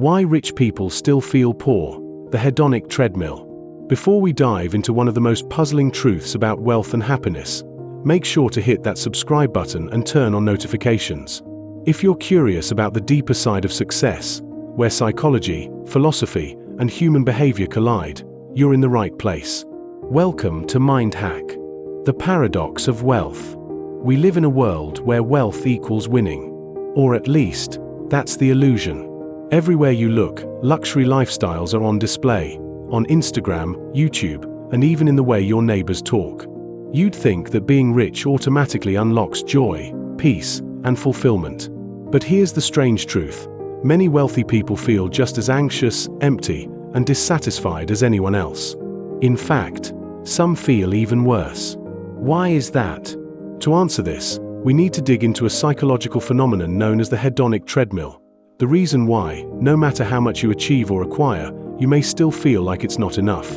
Why rich people still feel poor, the hedonic treadmill. Before we dive into one of the most puzzling truths about wealth and happiness, make sure to hit that subscribe button and turn on notifications. If you're curious about the deeper side of success, where psychology, philosophy, and human behavior collide, you're in the right place. Welcome to MindHack. The paradox of wealth. We live in a world where wealth equals winning. Or at least, that's the illusion. Everywhere you look, luxury lifestyles are on display, on Instagram, YouTube, and even in the way your neighbors talk. You'd think that being rich automatically unlocks joy, peace, and fulfillment. But here's the strange truth. Many wealthy people feel just as anxious, empty, and dissatisfied as anyone else. In fact, some feel even worse. Why is that? To answer this, we need to dig into a psychological phenomenon known as the hedonic treadmill. The reason why, no matter how much you achieve or acquire, you may still feel like it's not enough.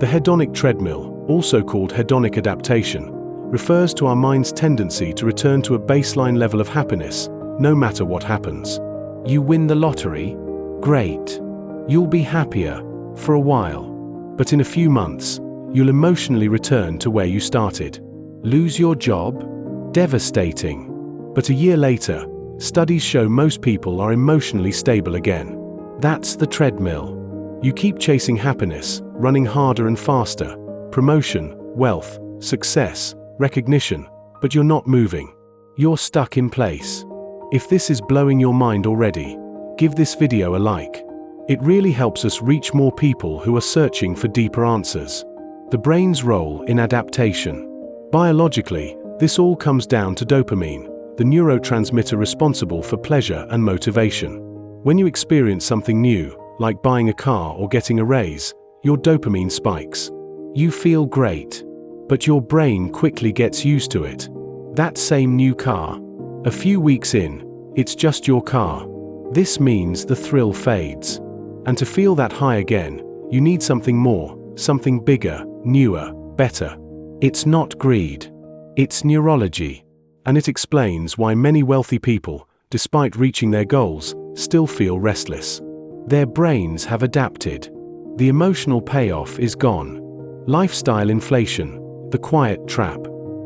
The hedonic treadmill, also called hedonic adaptation, refers to our mind's tendency to return to a baseline level of happiness, no matter what happens. You win the lottery? Great. You'll be happier, for a while. But in a few months, you'll emotionally return to where you started. Lose your job? Devastating. But a year later, studies show most people are emotionally stable again. That's the treadmill. You keep chasing happiness, running harder and faster, promotion, wealth, success, recognition, but you're not moving. You're stuck in place. If this is blowing your mind already, give this video a like. It really helps us reach more people who are searching for deeper answers. The brain's role in adaptation. Biologically, this all comes down to dopamine, the neurotransmitter responsible for pleasure and motivation. When you experience something new, like buying a car or getting a raise, your dopamine spikes. You feel great, but your brain quickly gets used to it. That same new car. A few weeks in, it's just your car. This means the thrill fades. And to feel that high again, you need something more, something bigger, newer, better. It's not greed. It's neurology. And it explains why many wealthy people, despite reaching their goals, still feel restless. Their brains have adapted. The emotional payoff is gone. Lifestyle inflation, the quiet trap.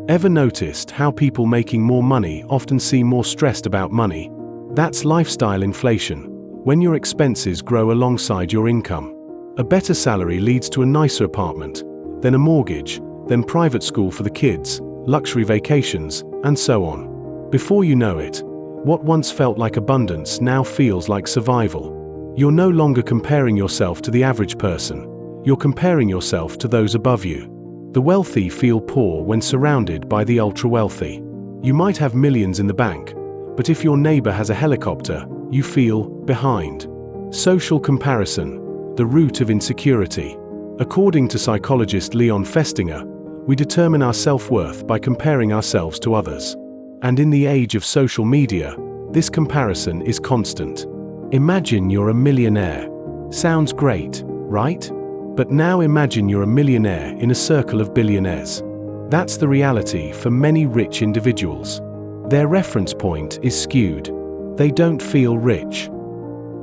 Ever noticed how people making more money often seem more stressed about money? That's lifestyle inflation, when your expenses grow alongside your income. A better salary leads to a nicer apartment, then a mortgage, then private school for the kids, luxury vacations, and so on. Before you know it, what once felt like abundance now feels like survival. You're no longer comparing yourself to the average person. You're comparing yourself to those above you. The wealthy feel poor when surrounded by the ultra-wealthy. You might have millions in the bank, but if your neighbor has a helicopter, you feel behind. Social comparison, the root of insecurity. According to psychologist Leon Festinger, we determine our self-worth by comparing ourselves to others. And in the age of social media, this comparison is constant. Imagine you're a millionaire. Sounds great, right? But now imagine you're a millionaire in a circle of billionaires. That's the reality for many rich individuals. Their reference point is skewed. They don't feel rich.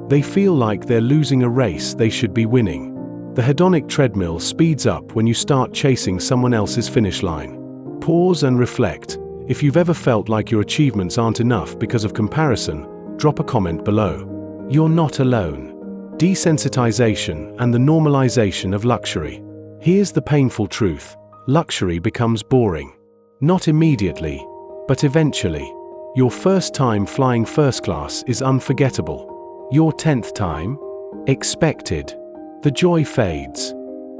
They feel like they're losing a race they should be winning. The hedonic treadmill speeds up when you start chasing someone else's finish line. Pause and reflect. If you've ever felt like your achievements aren't enough because of comparison, drop a comment below. You're not alone. Desensitization and the normalization of luxury. Here's the painful truth. Luxury becomes boring. Not immediately, but eventually. Your first time flying first class is unforgettable. Your 10th time? Expected. The joy fades.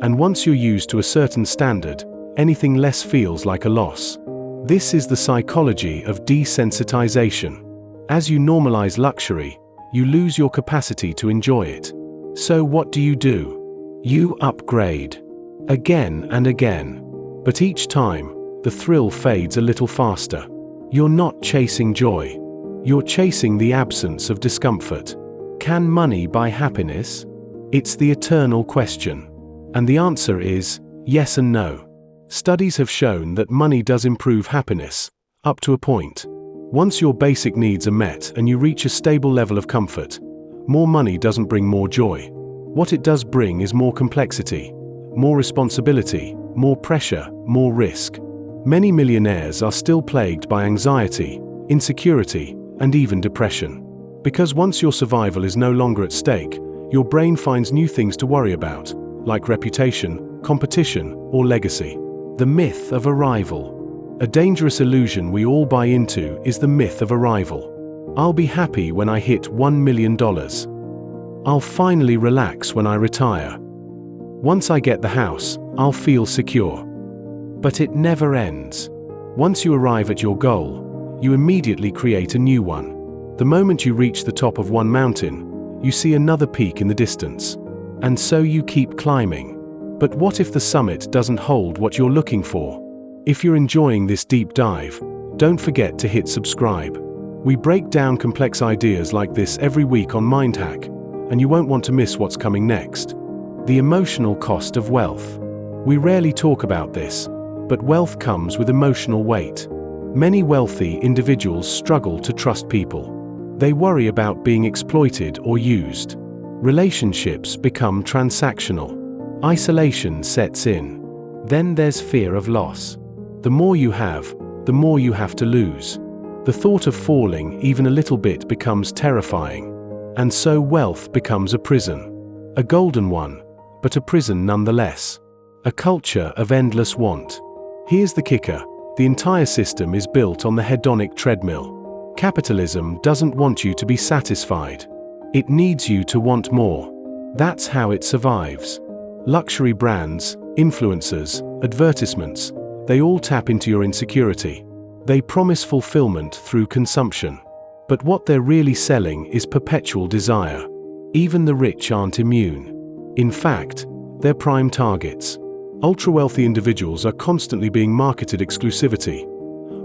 And once you're used to a certain standard, anything less feels like a loss. This is the psychology of desensitization. As you normalize luxury, you lose your capacity to enjoy it. So what do? You upgrade. Again and again. But each time, the thrill fades a little faster. You're not chasing joy. You're chasing the absence of discomfort. Can money buy happiness? It's the eternal question. And the answer is yes and no. Studies have shown that money does improve happiness, up to a point. Once your basic needs are met and you reach a stable level of comfort, More money doesn't bring more joy. What it does bring is more complexity, more responsibility, more pressure, more risk. Many millionaires are still plagued by anxiety, insecurity, and even depression. Because once your survival is no longer at stake, your brain finds new things to worry about, like reputation, competition, or legacy. The myth of arrival. A dangerous illusion we all buy into is the myth of arrival. I'll be happy when I hit $1 million. I'll finally relax when I retire. Once I get the house, I'll feel secure. But it never ends. Once you arrive at your goal, you immediately create a new one. The moment you reach the top of one mountain, you see another peak in the distance. And so you keep climbing. But what if the summit doesn't hold what you're looking for? If you're enjoying this deep dive, don't forget to hit subscribe. We break down complex ideas like this every week on MindHack, and you won't want to miss what's coming next. The emotional cost of wealth. We rarely talk about this, but wealth comes with emotional weight. Many wealthy individuals struggle to trust people. They worry about being exploited or used. Relationships become transactional. Isolation sets in. Then there's fear of loss. The more you have, the more you have to lose. The thought of falling even a little bit becomes terrifying. And so wealth becomes a prison. A golden one, but a prison nonetheless. A culture of endless want. Here's the kicker: the entire system is built on the hedonic treadmill. Capitalism doesn't want you to be satisfied. It needs you to want more. That's how it survives. Luxury brands, influencers, advertisements, they all tap into your insecurity. They promise fulfillment through consumption. But what they're really selling is perpetual desire. Even the rich aren't immune. In fact, they're prime targets. Ultra-wealthy individuals are constantly being marketed exclusivity.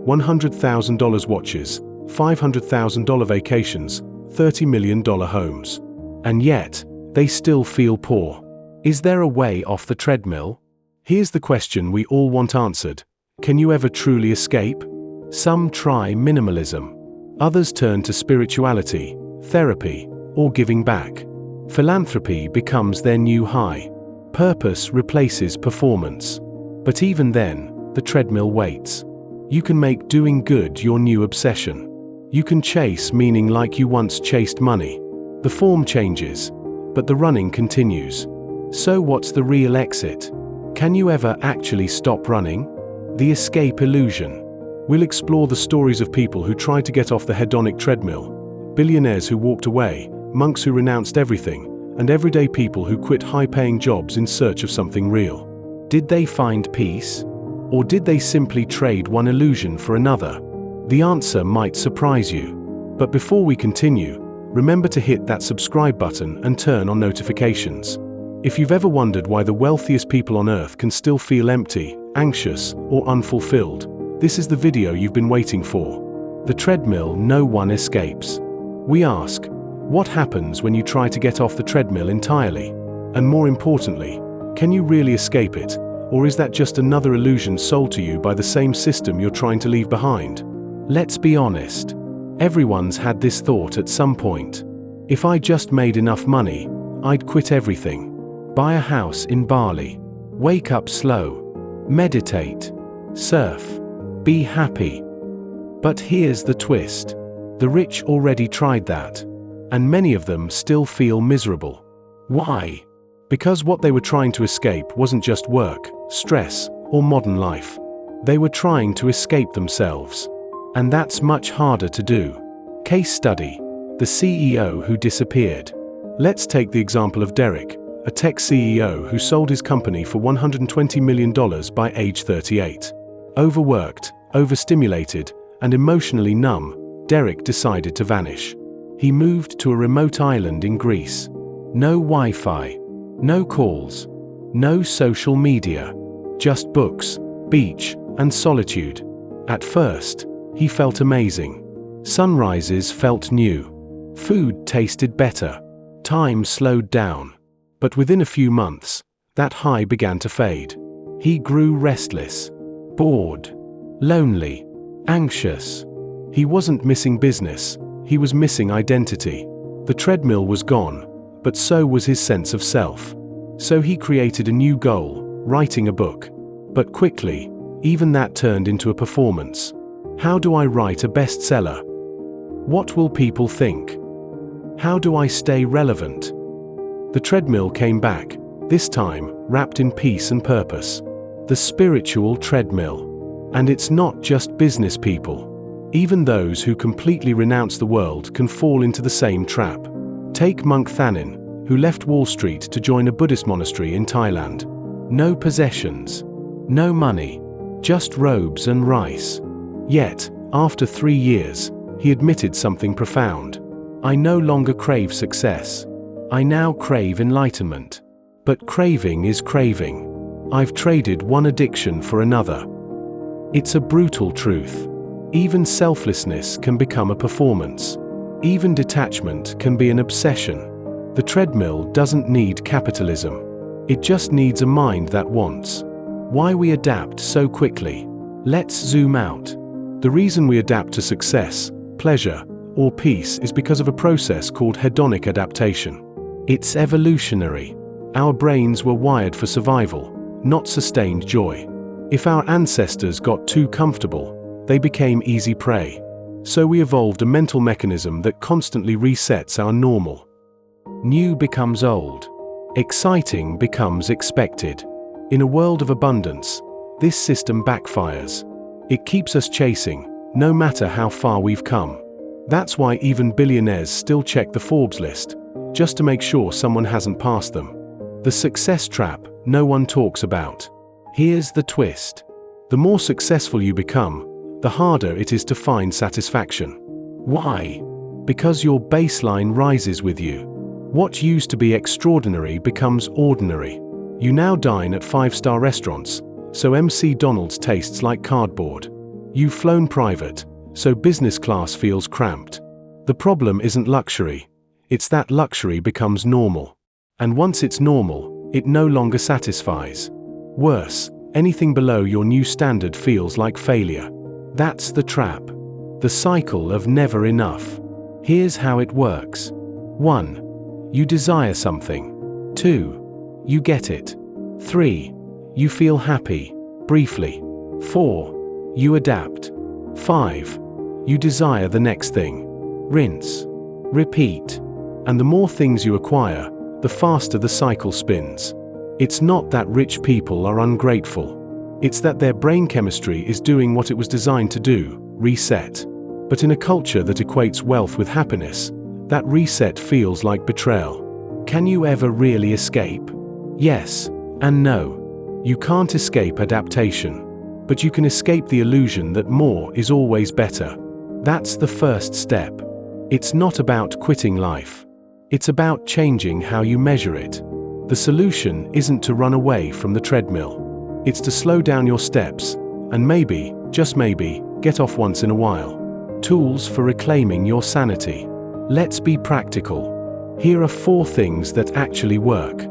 $100,000 watches, $500,000 vacations, $30 million homes. And yet, they still feel poor. Is there a way off the treadmill? Here's the question we all want answered. Can you ever truly escape? Some try minimalism. Others turn to spirituality, therapy, or giving back. Philanthropy becomes their new high. Purpose replaces performance. But even then, the treadmill waits. You can make doing good your new obsession. You can chase meaning like you once chased money. The form changes, but the running continues. So what's the real exit? Can you ever actually stop running? The escape illusion. We'll explore the stories of people who tried to get off the hedonic treadmill, billionaires who walked away, monks who renounced everything, and everyday people who quit high-paying jobs in search of something real. Did they find peace? Or did they simply trade one illusion for another? The answer might surprise you. But before we continue, remember to hit that subscribe button and turn on notifications. If you've ever wondered why the wealthiest people on earth can still feel empty, anxious, or unfulfilled, this is the video you've been waiting for. The treadmill no one escapes. We ask, what happens when you try to get off the treadmill entirely? And more importantly, can you really escape it? Or is that just another illusion sold to you by the same system you're trying to leave behind? Let's be honest. Everyone's had this thought at some point. If I just made enough money, I'd quit everything. Buy a house in Bali. Wake up slow. Meditate. Surf. Be happy. But here's the twist. The rich already tried that. And many of them still feel miserable. Why? Because what they were trying to escape wasn't just work, stress, or modern life. They were trying to escape themselves. And that's much harder to do. Case study: the CEO who disappeared. Let's take the example of Derek, a tech CEO who sold his company for $120 million by age 38. Overworked, overstimulated, and emotionally numb, Derek decided to vanish. He moved to a remote island in Greece. No Wi-Fi, no calls, no social media, just books, beach, and solitude. At first, he felt amazing. Sunrises felt new. Food tasted better. Time slowed down. But within a few months, that high began to fade. He grew restless, bored, lonely, anxious. He wasn't missing business, he was missing identity. The treadmill was gone, but so was his sense of self. So he created a new goal, writing a book. But quickly, even that turned into a performance. How do I write a bestseller? What will people think? How do I stay relevant? The treadmill came back, this time wrapped in peace and purpose. The spiritual treadmill. And it's not just business people. Even those who completely renounce the world can fall into the same trap. Take monk Thanin, who left Wall Street to join a Buddhist monastery in Thailand. No possessions, no money, just robes and rice. Yet, after 3 years, he admitted something profound. I no longer crave success. I now crave enlightenment. But craving is craving. I've traded one addiction for another. It's a brutal truth. Even selflessness can become a performance. Even detachment can be an obsession. The treadmill doesn't need capitalism. It just needs a mind that wants. Why we adapt so quickly? Let's zoom out. The reason we adapt to success, pleasure, or peace is because of a process called hedonic adaptation. It's evolutionary. Our brains were wired for survival, not sustained joy. If our ancestors got too comfortable, they became easy prey. So we evolved a mental mechanism that constantly resets our normal. New becomes old. Exciting becomes expected. In a world of abundance, this system backfires. It keeps us chasing, no matter how far we've come. That's why even billionaires still check the Forbes list, just to make sure someone hasn't passed them. The success trap no one talks about. Here's the twist. The more successful you become, the harder it is to find satisfaction. Why? Because your baseline rises with you. What used to be extraordinary becomes ordinary. You now dine at 5-star restaurants, so MC Donald's tastes like cardboard. You've flown private, so business class feels cramped. The problem isn't luxury. It's that luxury becomes normal. And once it's normal, it no longer satisfies. Worse, anything below your new standard feels like failure. That's the trap. The cycle of never enough. Here's how it works. 1. You desire something. 2. You get it. 3. You feel happy, briefly. 4. You adapt. 5. You desire the next thing. Rinse. Repeat. And the more things you acquire, the faster the cycle spins. It's not that rich people are ungrateful. It's that their brain chemistry is doing what it was designed to do, reset. But in a culture that equates wealth with happiness, that reset feels like betrayal. Can you ever really escape? Yes and no. You can't escape adaptation. But you can escape the illusion that more is always better. That's the first step. It's not about quitting life. It's about changing how you measure it. The solution isn't to run away from the treadmill. It's to slow down your steps, and maybe, just maybe, get off once in a while. Tools for reclaiming your sanity. Let's be practical. Here are 4 things that actually work.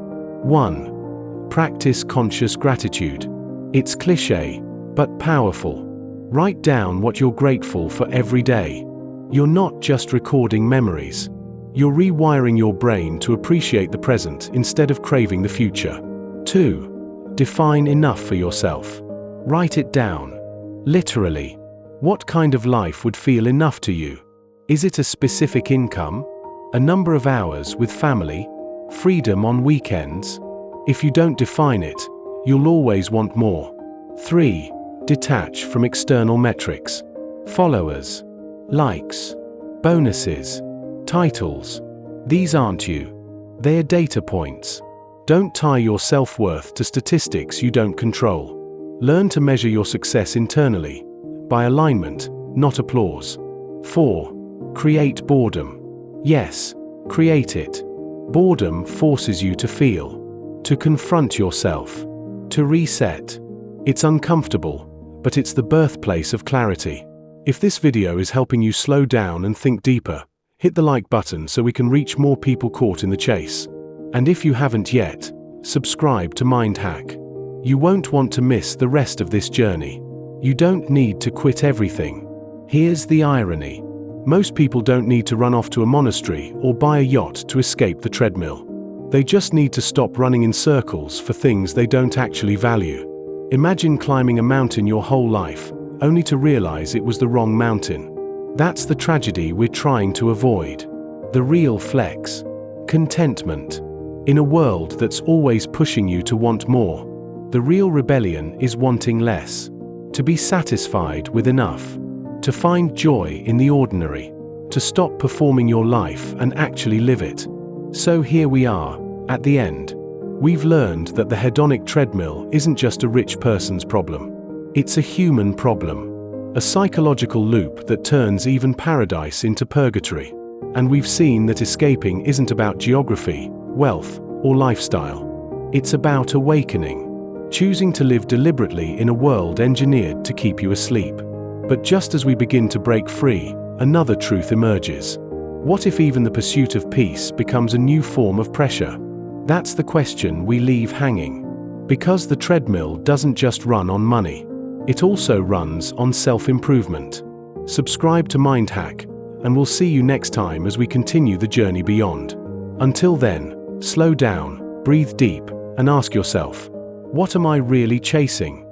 1. Practice conscious gratitude. It's cliché, but powerful. Write down what you're grateful for every day. You're not just recording memories. You're rewiring your brain to appreciate the present instead of craving the future. 2. Define enough for yourself. Write it down. Literally. What kind of life would feel enough to you? Is it a specific income? A number of hours with family? Freedom on weekends? If you don't define it, you'll always want more. 3. Detach from external metrics. Followers. Likes. Bonuses. Titles. These aren't you. They're data points. Don't tie your self-worth to statistics you don't control. Learn to measure your success internally, by alignment, not applause. 4. Create boredom. Yes, create it. Boredom forces you to feel, to confront yourself, to reset. It's uncomfortable, but it's the birthplace of clarity. If this video is helping you slow down and think deeper, hit the like button so we can reach more people caught in the chase. And if you haven't yet, subscribe to MindHack. You won't want to miss the rest of this journey. You don't need to quit everything. Here's the irony. Most people don't need to run off to a monastery or buy a yacht to escape the treadmill. They just need to stop running in circles for things they don't actually value. Imagine climbing a mountain your whole life, only to realize it was the wrong mountain. That's the tragedy we're trying to avoid. The real flex. Contentment. In a world that's always pushing you to want more, the real rebellion is wanting less. To be satisfied with enough. To find joy in the ordinary. To stop performing your life and actually live it. So here we are, at the end. We've learned that the hedonic treadmill isn't just a rich person's problem. It's a human problem. A psychological loop that turns even paradise into purgatory. And we've seen that escaping isn't about geography, wealth, or lifestyle. It's about awakening. Choosing to live deliberately in a world engineered to keep you asleep. But just as we begin to break free, another truth emerges. What if even the pursuit of peace becomes a new form of pressure? That's the question we leave hanging. Because the treadmill doesn't just run on money. It also runs on self-improvement. Subscribe to MindHack, and we'll see you next time as we continue the journey beyond. Until then, slow down, breathe deep, and ask yourself, what am I really chasing?